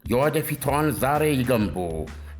የወደፊቷን ዛሬ ይገንቡ፣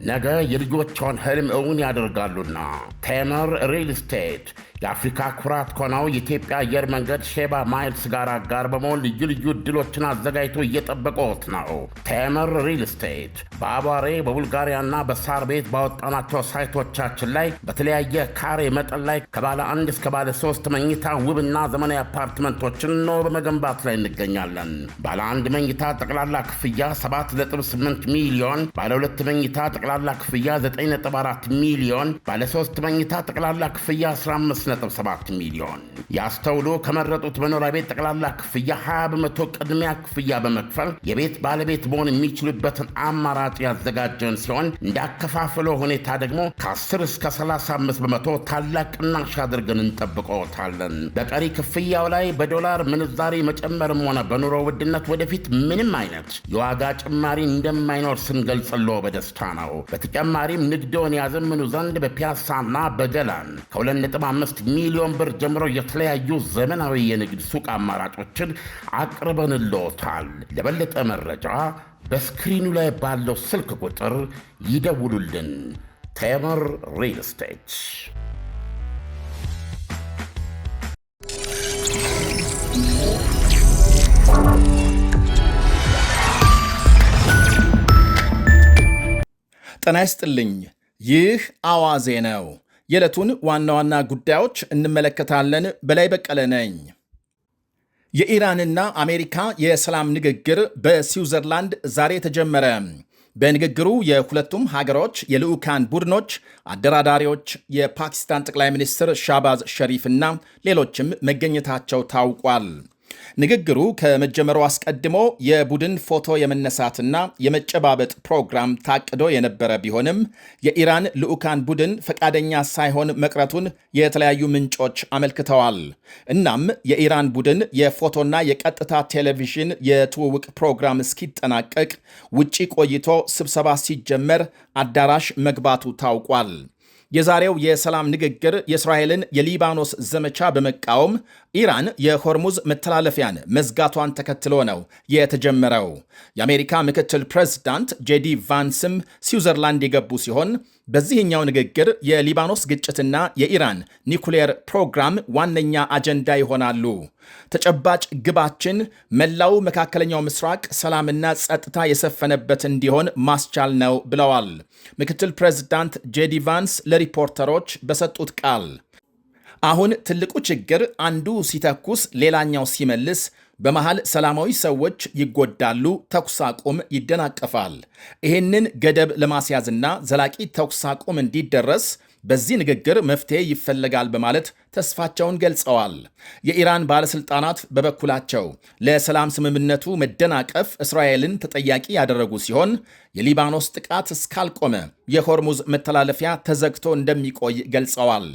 ነገ የልጆቿን ሕልም እውን ያደርጋሉና። ቴምር ሪል ስቴት የአፍሪካ ኩራት ከሆነው የኢትዮጵያ አየር መንገድ ሼባ ማይልስ ጋር አጋር በመሆን ልዩ ልዩ ዕድሎችን አዘጋጅቶ እየጠበቀዎት ነው። ቴምር ሪል ስቴት በአቧሬ በቡልጋሪያና በሳር ቤት ባወጣናቸው ሳይቶቻችን ላይ በተለያየ ካሬ መጠን ላይ ከባለ አንድ እስከ ባለ 3 መኝታ ውብና ዘመናዊ አፓርትመንቶችን ነው በመገንባት ላይ እንገኛለን። ባለ አንድ መኝታ ጠቅላላ ክፍያ 7.8 ሚሊዮን፣ ባለ ሁለት መኝታ ጠቅላላ ክፍያ 9.4 ሚሊዮን፣ ባለ 3 መኝታ ጠቅላላ ክፍያ 15.7 ሚሊዮን። ያስተውሉ፣ ከመረጡት መኖሪያ ቤት ጠቅላላ ክፍያ 20 በመቶ ቅድሚያ ክፍያ በመክፈል የቤት ባለቤት መሆን የሚችሉበትን አማራጭ ያዘጋጀን ሲሆን እንዳከፋፈሎ ሁኔታ ደግሞ ከ10 እስከ 35 በመቶ ታላቅ ቅናሽ አድርገን እንጠብቀዎታለን። በቀሪ ክፍያው ላይ በዶላር ምንዛሬ መጨመርም ሆነ በኑሮ ውድነት ወደፊት ምንም አይነት የዋጋ ጭማሪ እንደማይኖር ስንገልጽልዎ በደስታ ነው። በተጨማሪም ንግዶን ያዘምኑ ዘንድ በፒያሳና በገላን ከ2.5 ሚሊዮን ብር ጀምሮ የተለያዩ ዘመናዊ የንግድ ሱቅ አማራጮችን አቅርበንልዎታል። ለበለጠ መረጃ በስክሪኑ ላይ ባለው ስልክ ቁጥር ይደውሉልን። ቴምር ሪል ስቴት። ጤና ይስጥልኝ። ይህ አዋዜ ነው። የዕለቱን ዋና ዋና ጉዳዮች እንመለከታለን። በላይ በቀለ ነኝ። የኢራንና አሜሪካ የሰላም ንግግር በስዊዘርላንድ ዛሬ ተጀመረ። በንግግሩ የሁለቱም ሀገሮች የልዑካን ቡድኖች፣ አደራዳሪዎች፣ የፓኪስታን ጠቅላይ ሚኒስትር ሻባዝ ሸሪፍና ሌሎችም መገኘታቸው ታውቋል። ንግግሩ ከመጀመሩ አስቀድሞ የቡድን ፎቶ የመነሳትና የመጨባበጥ ፕሮግራም ታቅዶ የነበረ ቢሆንም የኢራን ልዑካን ቡድን ፈቃደኛ ሳይሆን መቅረቱን የተለያዩ ምንጮች አመልክተዋል። እናም የኢራን ቡድን የፎቶና የቀጥታ ቴሌቪዥን የትውውቅ ፕሮግራም እስኪጠናቀቅ ውጪ ቆይቶ ስብሰባ ሲጀመር አዳራሽ መግባቱ ታውቋል። የዛሬው የሰላም ንግግር የእስራኤልን የሊባኖስ ዘመቻ በመቃወም ኢራን የሆርሙዝ መተላለፊያን መዝጋቷን ተከትሎ ነው የተጀመረው። የአሜሪካ ምክትል ፕሬዝዳንት ጄዲ ቫንስም ስዊዘርላንድ የገቡ ሲሆን በዚህኛው ንግግር የሊባኖስ ግጭትና የኢራን ኒኩሌር ፕሮግራም ዋነኛ አጀንዳ ይሆናሉ። ተጨባጭ ግባችን መላው መካከለኛው ምስራቅ ሰላምና ጸጥታ የሰፈነበት እንዲሆን ማስቻል ነው ብለዋል ምክትል ፕሬዝዳንት ጄዲ ቫንስ ለሪፖርተሮች በሰጡት ቃል። አሁን ትልቁ ችግር አንዱ ሲተኩስ ሌላኛው ሲመልስ፣ በመሃል ሰላማዊ ሰዎች ይጎዳሉ፣ ተኩስ አቁም ይደናቀፋል። ይህንን ገደብ ለማስያዝና ዘላቂ ተኩስ አቁም እንዲደረስ በዚህ ንግግር መፍትሄ ይፈለጋል በማለት ተስፋቸውን ገልጸዋል። የኢራን ባለሥልጣናት በበኩላቸው ለሰላም ስምምነቱ መደናቀፍ እስራኤልን ተጠያቂ ያደረጉ ሲሆን የሊባኖስ ጥቃት እስካልቆመ የሆርሙዝ መተላለፊያ ተዘግቶ እንደሚቆይ ገልጸዋል።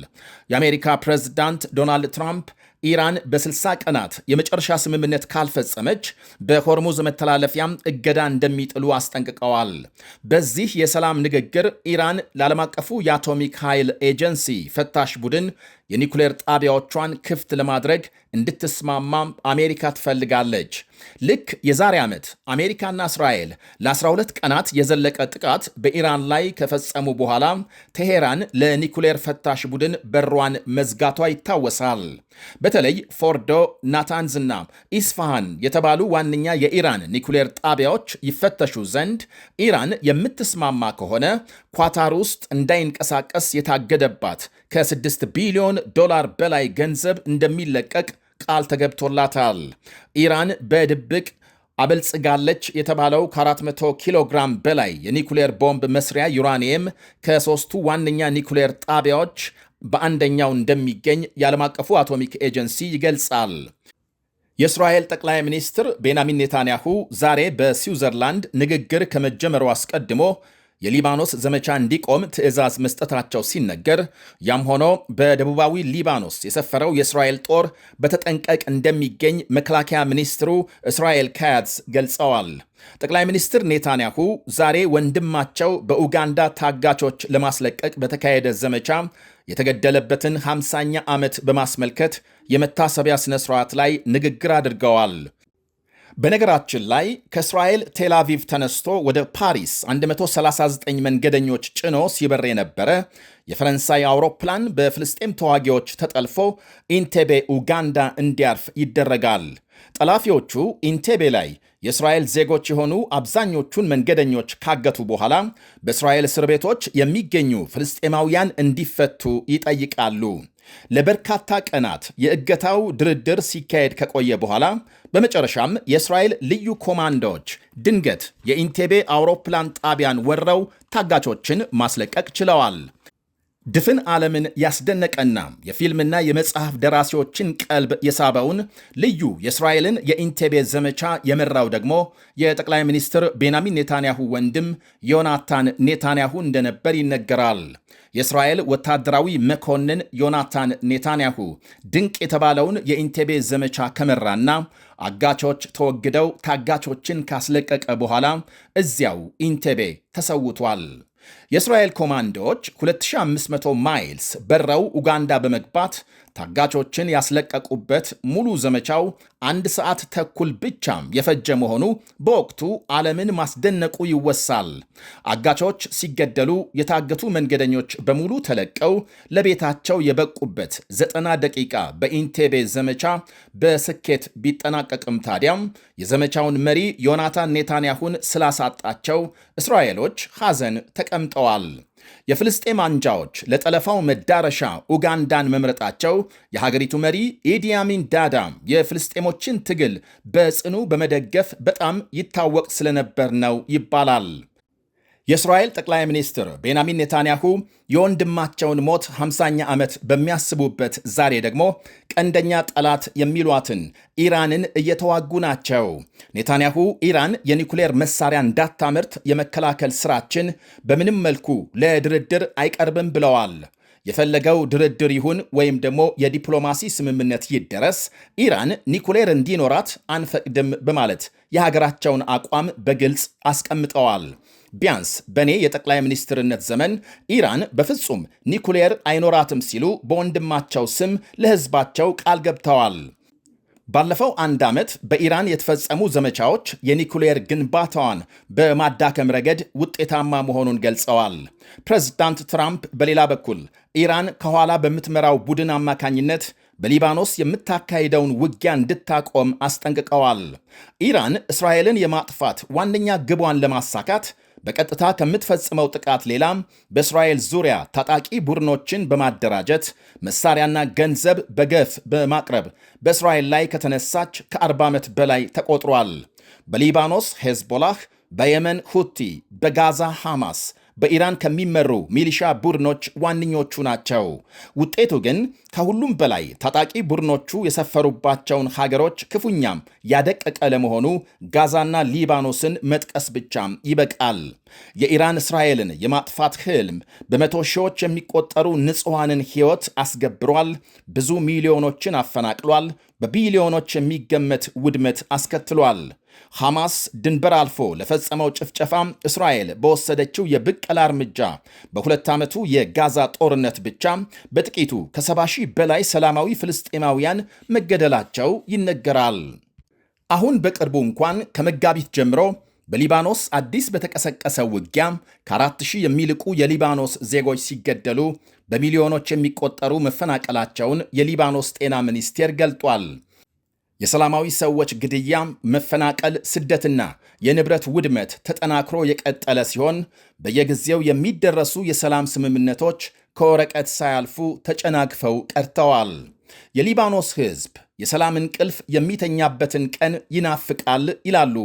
የአሜሪካ ፕሬዝዳንት ዶናልድ ትራምፕ ኢራን በ60 ቀናት የመጨረሻ ስምምነት ካልፈጸመች በሆርሙዝ መተላለፊያም እገዳ እንደሚጥሉ አስጠንቅቀዋል። በዚህ የሰላም ንግግር ኢራን ለዓለም አቀፉ የአቶሚክ ኃይል ኤጀንሲ ፈታሽ ቡድን የኒኩሌር ጣቢያዎቿን ክፍት ለማድረግ እንድትስማማም አሜሪካ ትፈልጋለች። ልክ የዛሬ ዓመት አሜሪካና እስራኤል ለ12 ቀናት የዘለቀ ጥቃት በኢራን ላይ ከፈጸሙ በኋላ ቴሄራን ለኒኩሌር ፈታሽ ቡድን በሯን መዝጋቷ ይታወሳል። በተለይ ፎርዶ፣ ናታንዝና ኢስፋሃን የተባሉ ዋነኛ የኢራን ኒኩሌር ጣቢያዎች ይፈተሹ ዘንድ ኢራን የምትስማማ ከሆነ ኳታር ውስጥ እንዳይንቀሳቀስ የታገደባት ከ6 ቢሊዮን ዶላር በላይ ገንዘብ እንደሚለቀቅ ቃል ተገብቶላታል። ኢራን በድብቅ አበልጽጋለች የተባለው ከ400 ኪሎ ግራም በላይ የኒኩሌር ቦምብ መስሪያ ዩራኒየም ከሦስቱ ዋነኛ ኒኩሌር ጣቢያዎች በአንደኛው እንደሚገኝ የዓለም አቀፉ አቶሚክ ኤጀንሲ ይገልጻል። የእስራኤል ጠቅላይ ሚኒስትር ቤንያሚን ኔታንያሁ ዛሬ በስዊዘርላንድ ንግግር ከመጀመሩ አስቀድሞ የሊባኖስ ዘመቻ እንዲቆም ትዕዛዝ መስጠታቸው ሲነገር፣ ያም ሆኖ በደቡባዊ ሊባኖስ የሰፈረው የእስራኤል ጦር በተጠንቀቅ እንደሚገኝ መከላከያ ሚኒስትሩ እስራኤል ካትዝ ገልጸዋል። ጠቅላይ ሚኒስትር ኔታንያሁ ዛሬ ወንድማቸው በኡጋንዳ ታጋቾች ለማስለቀቅ በተካሄደ ዘመቻ የተገደለበትን 50ኛ ዓመት በማስመልከት የመታሰቢያ ሥነ ሥርዓት ላይ ንግግር አድርገዋል። በነገራችን ላይ ከእስራኤል ቴልአቪቭ ተነስቶ ወደ ፓሪስ 139 መንገደኞች ጭኖ ሲበር የነበረ የፈረንሳይ አውሮፕላን በፍልስጤም ተዋጊዎች ተጠልፎ ኢንቴቤ ኡጋንዳ እንዲያርፍ ይደረጋል። ጠላፊዎቹ ኢንቴቤ ላይ የእስራኤል ዜጎች የሆኑ አብዛኞቹን መንገደኞች ካገቱ በኋላ በእስራኤል እስር ቤቶች የሚገኙ ፍልስጤማውያን እንዲፈቱ ይጠይቃሉ። ለበርካታ ቀናት የእገታው ድርድር ሲካሄድ ከቆየ በኋላ በመጨረሻም የእስራኤል ልዩ ኮማንዶዎች ድንገት የኢንቴቤ አውሮፕላን ጣቢያን ወረው ታጋቾችን ማስለቀቅ ችለዋል። ድፍን ዓለምን ያስደነቀና የፊልምና የመጽሐፍ ደራሲዎችን ቀልብ የሳበውን ልዩ የእስራኤልን የኢንቴቤ ዘመቻ የመራው ደግሞ የጠቅላይ ሚኒስትር ቤንያሚን ኔታንያሁ ወንድም ዮናታን ኔታንያሁ እንደነበር ይነገራል። የእስራኤል ወታደራዊ መኮንን ዮናታን ኔታንያሁ ድንቅ የተባለውን የኢንቴቤ ዘመቻ ከመራና አጋቾች ተወግደው ታጋቾችን ካስለቀቀ በኋላ እዚያው ኢንቴቤ ተሰውቷል። የእስራኤል ኮማንዶዎች 2500 ማይልስ በረው ኡጋንዳ በመግባት ታጋቾችን ያስለቀቁበት ሙሉ ዘመቻው 1 ሰዓት ተኩል ብቻም የፈጀ መሆኑ በወቅቱ ዓለምን ማስደነቁ ይወሳል። አጋቾች ሲገደሉ የታገቱ መንገደኞች በሙሉ ተለቀው ለቤታቸው የበቁበት 90 ደቂቃ በኢንቴቤ ዘመቻ በስኬት ቢጠናቀቅም ታዲያም የዘመቻውን መሪ ዮናታን ኔታንያሁን ስላሳጣቸው እስራኤሎች ሐዘን ተቀምጠዋል። የፍልስጤም አንጃዎች ለጠለፋው መዳረሻ ኡጋንዳን መምረጣቸው የሀገሪቱ መሪ ኢዲ አሚን ዳዳ የፍልስጤሞችን ትግል በጽኑ በመደገፍ በጣም ይታወቅ ስለነበር ነው ይባላል። የእስራኤል ጠቅላይ ሚኒስትር ቤንያሚን ኔታንያሁ የወንድማቸውን ሞት 50ኛ ዓመት በሚያስቡበት ዛሬ ደግሞ ቀንደኛ ጠላት የሚሏትን ኢራንን እየተዋጉ ናቸው። ኔታንያሁ ኢራን የኒኩሌር መሳሪያ እንዳታመርት የመከላከል ስራችን በምንም መልኩ ለድርድር አይቀርብም ብለዋል። የፈለገው ድርድር ይሁን ወይም ደግሞ የዲፕሎማሲ ስምምነት ይደረስ ኢራን ኒኩሌር እንዲኖራት አንፈቅድም በማለት የሀገራቸውን አቋም በግልጽ አስቀምጠዋል። ቢያንስ በእኔ የጠቅላይ ሚኒስትርነት ዘመን ኢራን በፍጹም ኒኩሌር አይኖራትም ሲሉ በወንድማቸው ስም ለሕዝባቸው ቃል ገብተዋል። ባለፈው 1 ዓመት በኢራን የተፈጸሙ ዘመቻዎች የኒኩሌር ግንባታዋን በማዳከም ረገድ ውጤታማ መሆኑን ገልጸዋል። ፕሬዝዳንት ትራምፕ በሌላ በኩል ኢራን ከኋላ በምትመራው ቡድን አማካኝነት በሊባኖስ የምታካሂደውን ውጊያ እንድታቆም አስጠንቅቀዋል። ኢራን እስራኤልን የማጥፋት ዋነኛ ግቧን ለማሳካት በቀጥታ ከምትፈጽመው ጥቃት ሌላም በእስራኤል ዙሪያ ታጣቂ ቡድኖችን በማደራጀት መሳሪያና ገንዘብ በገፍ በማቅረብ በእስራኤል ላይ ከተነሳች ከ40 ዓመት በላይ ተቆጥሯል። በሊባኖስ ሄዝቦላህ፣ በየመን ሁቲ፣ በጋዛ ሐማስ በኢራን ከሚመሩ ሚሊሻ ቡድኖች ዋነኞቹ ናቸው። ውጤቱ ግን ከሁሉም በላይ ታጣቂ ቡድኖቹ የሰፈሩባቸውን ሀገሮች ክፉኛም ያደቀቀ ለመሆኑ ጋዛና ሊባኖስን መጥቀስ ብቻም ይበቃል። የኢራን እስራኤልን የማጥፋት ህልም በመቶ ሺዎች የሚቆጠሩ ንጹሐንን ሕይወት አስገብሯል። ብዙ ሚሊዮኖችን አፈናቅሏል። በቢሊዮኖች የሚገመት ውድመት አስከትሏል። ሐማስ ድንበር አልፎ ለፈጸመው ጭፍጨፋ እስራኤል በወሰደችው የብቀላ እርምጃ በ2 ዓመቱ የጋዛ ጦርነት ብቻ በጥቂቱ ከ70 ሺህ በላይ ሰላማዊ ፍልስጤማውያን መገደላቸው ይነገራል። አሁን በቅርቡ እንኳን ከመጋቢት ጀምሮ በሊባኖስ አዲስ በተቀሰቀሰው ውጊያ ከ4000 የሚልቁ የሊባኖስ ዜጎች ሲገደሉ በሚሊዮኖች የሚቆጠሩ መፈናቀላቸውን የሊባኖስ ጤና ሚኒስቴር ገልጧል። የሰላማዊ ሰዎች ግድያ፣ መፈናቀል፣ ስደትና የንብረት ውድመት ተጠናክሮ የቀጠለ ሲሆን በየጊዜው የሚደረሱ የሰላም ስምምነቶች ከወረቀት ሳያልፉ ተጨናግፈው ቀርተዋል። የሊባኖስ ሕዝብ የሰላም እንቅልፍ የሚተኛበትን ቀን ይናፍቃል ይላሉ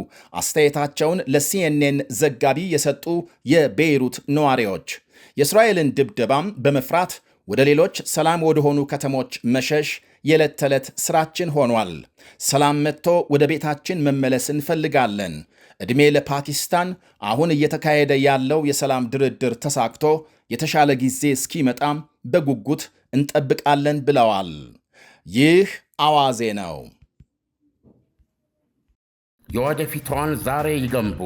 አስተያየታቸውን ለሲኤንኤን ዘጋቢ የሰጡ የቤይሩት ነዋሪዎች። የእስራኤልን ድብደባም በመፍራት ወደ ሌሎች ሰላም ወደሆኑ ከተሞች መሸሽ የዕለት ተዕለት ሥራችን ሆኗል። ሰላም መጥቶ ወደ ቤታችን መመለስ እንፈልጋለን። ዕድሜ ለፓኪስታን። አሁን እየተካሄደ ያለው የሰላም ድርድር ተሳክቶ የተሻለ ጊዜ እስኪመጣም በጉጉት እንጠብቃለን ብለዋል። ይህ አዋዜ ነው። የወደፊቷን ዛሬ ይገንቡ።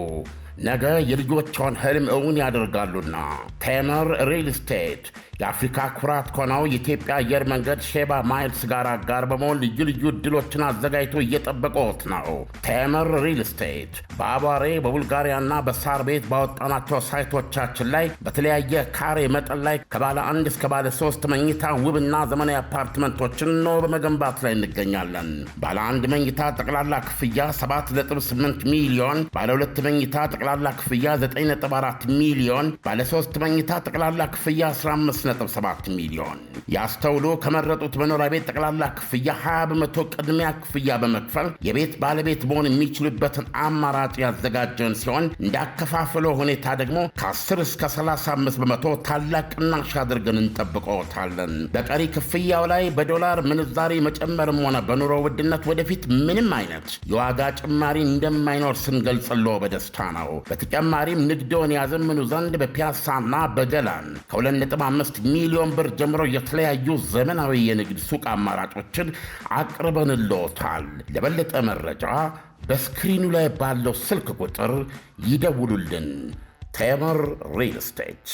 ነገ የልጆቿን ህልም እውን ያደርጋሉና ቴምር ሪል ስቴት የአፍሪካ ኩራት ከሆነው የኢትዮጵያ አየር መንገድ ሼባ ማይልስ ጋር አጋር በመሆን ልዩ ልዩ ዕድሎችን አዘጋጅቶ እየጠበቁት ነው። ቴምር ሪል ስቴት በአቧሬ በቡልጋሪያና በሳር ቤት ባወጣናቸው ሳይቶቻችን ላይ በተለያየ ካሬ መጠን ላይ ከባለ 1 እስከ ባለ 3 መኝታ ውብና ዘመናዊ አፓርትመንቶችን ነው በመገንባት ላይ እንገኛለን። ባለ 1 መኝታ ጠቅላላ ክፍያ 7.8 ሚሊዮን፣ ባለ 2 መኝታ ጠቅላላ ክፍያ 9.4 ሚሊዮን፣ ባለ 3 መኝታ ጠቅላላ ክፍያ 15.7 ሚሊዮን። ያስተውሉ፣ ከመረጡት መኖሪያ ቤት ጠቅላላ ክፍያ 20 በመቶ ቅድሚያ ክፍያ በመክፈል የቤት ባለቤት መሆን የሚችሉበትን አማራጭ ያዘጋጀን ሲሆን እንዳከፋፈሎ ሁኔታ ደግሞ ከ10 እስከ 35 በመቶ ታላቅ ቅናሽ አድርገን እንጠብቀዎታለን። በቀሪ ክፍያው ላይ በዶላር ምንዛሬ መጨመርም ሆነ በኑሮ ውድነት ወደፊት ምንም አይነት የዋጋ ጭማሪ እንደማይኖር ስንገልጽሎ በደስታ ነው። በተጨማሪም ንግዶን ያዘምኑ ዘንድ በፒያሳና በገላን ከ2.5 ሚሊዮን ብር ጀምሮ የተለያዩ ዘመናዊ የንግድ ሱቅ አማራጮችን አቅርበንልዎታል። ለበለጠ መረጃ በስክሪኑ ላይ ባለው ስልክ ቁጥር ይደውሉልን። ቴምር ሪል ስቴት